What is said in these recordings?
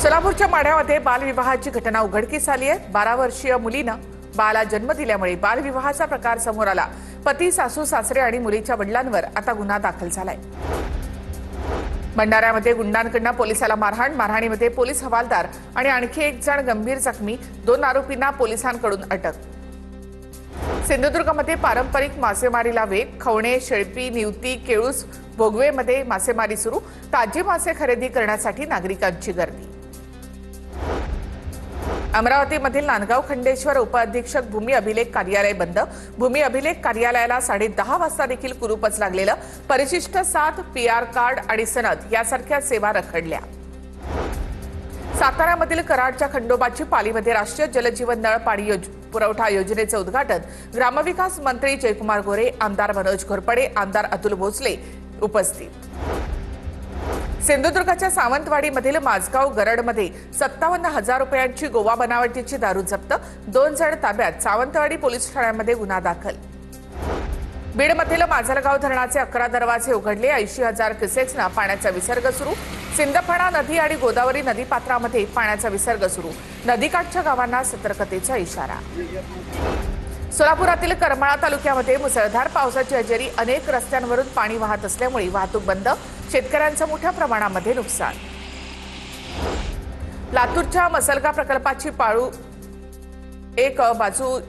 सोलापूरच्या माढ्यामध्ये बालविवाहाची घटना उघडकीस आली आहे। 12 वर्षीय मुलीनं बाळाला जन्म दिल्यामुळे बालविवाहाचा प्रकार समोर आला। पती, सासू, सासरे आणि मुलीच्या वडिलांवर आता गुन्हा दाखल झालाय। भंडाऱ्यामध्ये गुंडांकडून पोलिसाला मारहाणीमध्ये पोलीस हवालदार आणि आणखी एक जण गंभीर जखमी। 2 आरोपींना पोलिसांकडून अटक। सिंधुदुर्गमध्ये पारंपरिक मासेमारीला वेग। खवणे, शेळपी, निवती, केळूस, भोगवेमध्ये मासेमारी सुरू। ताजे मासे खरेदी करण्यासाठी नागरिकांची गर्दी। अमरावतीमधील नांदगाव खंडेश्वर उपअधीक्षक भूमी अभिलेख कार्यालय बंद। भूमी अभिलेख कार्यालयाला 10:30 वाजता देखील कुरूपच लागलेलं। परिशिष्ट 7, PR कार्ड आणि सनद यासारख्या सेवा रखडल्या। साताऱ्यामधील कराडच्या खंडोबाची पालीमध्ये राष्ट्रीय जलजीवन नळ पाणी पुरवठा योजनेचे उद्घाटन। ग्रामविकास मंत्री जयकुमार गोरे, आमदार मनोज घोरपडे, आमदार अतुल भोसले उपस्थित। सिंधुदुर्गच्या सावंतवाडीमधील माझगाव गरडमध्ये 57,000 रुपयांची गोवा बनावटीची दारू जप्त। 2 जण ताब्यात। सावंतवाडी पोलीस ठाण्यामध्ये गुन्हा दाखल। बीडमधील माजलगाव धरणाचे 11 दरवाजे उघडले। 80,000 क्युसेक्सना पाण्याचा विसर्ग सुरू। सिंदफणा नदी आणि गोदावरी नदीपात्रामध्ये पाण्याचा विसर्ग सुरू। नदीकाठच्या गावांना सतर्कतेचा इशारा। सोलापुरातील करमाळा तालुक्यामध्ये मुसळधार पावसाची हजेरी। अनेक रस्त्यांवरून पाणी वाहत असल्यामुळे वाहतूक बंद। शेतकऱ्यांचं मोठ्या प्रमाणामध्ये नुकसान। लातूरच्या मसलगा प्रकल्पाची पाळू एक बाजू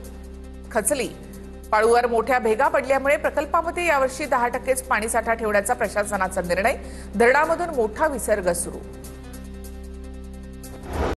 खचली। पाळूवर मोठ्या भेगा पडल्यामुळे प्रकल्पामध्ये यावर्षी 10%च पाणीसाठा ठेवण्याचा प्रशासनाचा निर्णय। धरणामधून मोठा विसर्ग सुरू।